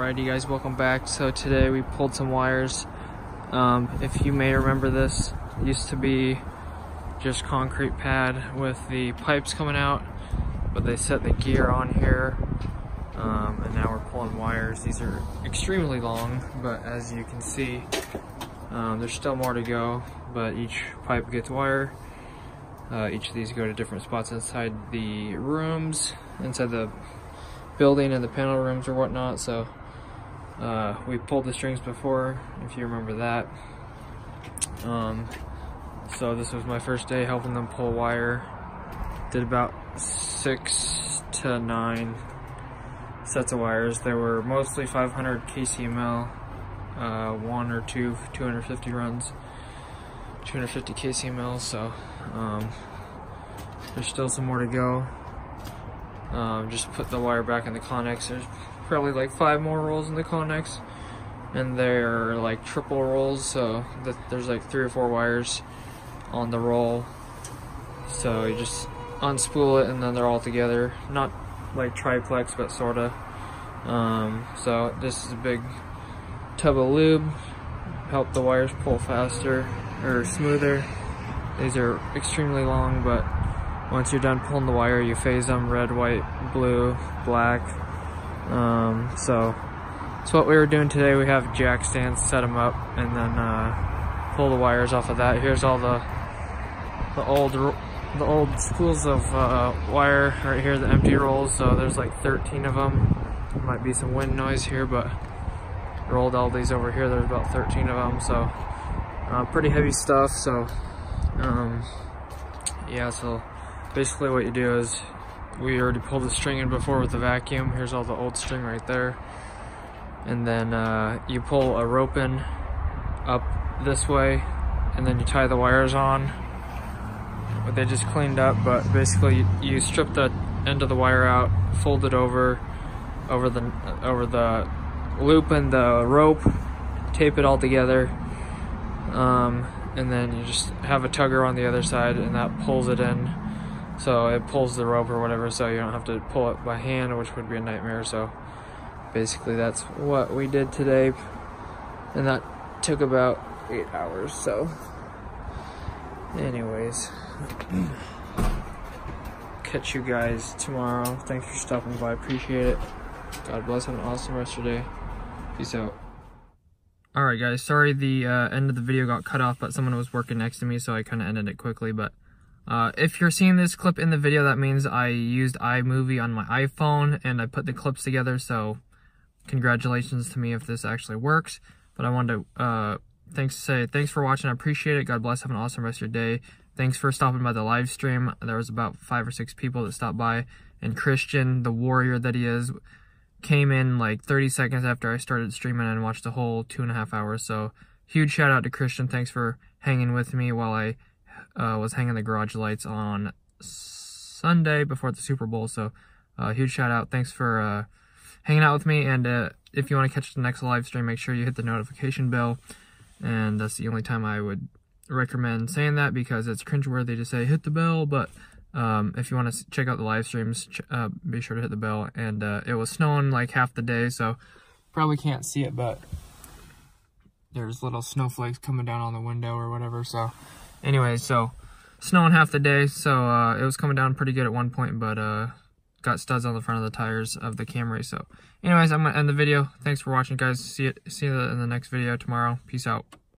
Alrighty guys, welcome back. So today we pulled some wires. If you may remember this, it used to be just concrete pad with the pipes coming out, but they set the gear on here, and now we're pulling wires. These are extremely long, but as you can see, there's still more to go, but each pipe gets wire. Each of these go to different spots inside the rooms, inside the building and the panel rooms or whatnot. So we pulled the strings before, if you remember that. So this was my first day helping them pull wire. Did about 6 to 9 sets of wires. They were mostly 500 kcml, one or two 250 runs, 250 kcml. So there's still some more to go. Just put the wire back in the connex. There's probably like 5 more rolls in the connex, and they're like triple rolls, so there's like 3 or 4 wires on the roll. So you just unspool it and then they're all together. Not like triplex, but sorta. So this is a big tub of lube. Help the wires pull faster or smoother. These are extremely long, but once you're done pulling the wire, you phase them red, white, blue, black. So that's what we were doing today. We have jack stands, set them up, and then pull the wires off of that. Here's all the old spools of wire right here, the empty rolls. So there's like 13 of them. There might be some wind noise here, but rolled all these over here. There's about 13 of them. So pretty heavy stuff. So yeah. So basically what you do is, we already pulled the string in before with the vacuum. Here's all the old string right there. And then you pull a rope in up this way, and then you tie the wires on. They just cleaned up, but basically you strip the end of the wire out, fold it over the loop and the rope, tape it all together, and then you just have a tugger on the other side, and that pulls it in. So it pulls the rope or whatever, so you don't have to pull it by hand, which would be a nightmare. So basically that's what we did today, and that took about 8 hours. So anyways, catch you guys tomorrow. Thanks for stopping by, appreciate it. God bless, have an awesome rest of your day. Peace out. Alright guys, sorry the end of the video got cut off, but someone was working next to me, so I kind of ended it quickly. But if you're seeing this clip in the video, that means I used iMovie on my iPhone and I put the clips together, so congratulations to me if this actually works. But I wanted to thanks for watching, I appreciate it. God bless, have an awesome rest of your day. Thanks for stopping by the live stream. There was about 5 or 6 people that stopped by, and Christian, the warrior that he is, came in like 30 seconds after I started streaming and watched the whole 2.5 hours. So huge shout out to Christian. Thanks for hanging with me while I was hanging the garage lights on Sunday before the Super Bowl. So huge shout out. Thanks for hanging out with me. And if you want to catch the next live stream, make sure you hit the notification bell. And that's the only time I would recommend saying that, because it's cringeworthy to say hit the bell. But if you want to check out the live streams, be sure to hit the bell. And it was snowing like half the day, so probably can't see it, but there's little snowflakes coming down on the window or whatever. So anyways, so snowing half the day, so it was coming down pretty good at one point, but got studs on the front of the tires of the Camry. So anyways, I'm gonna end the video. Thanks for watching, guys. See you in the next video tomorrow. Peace out.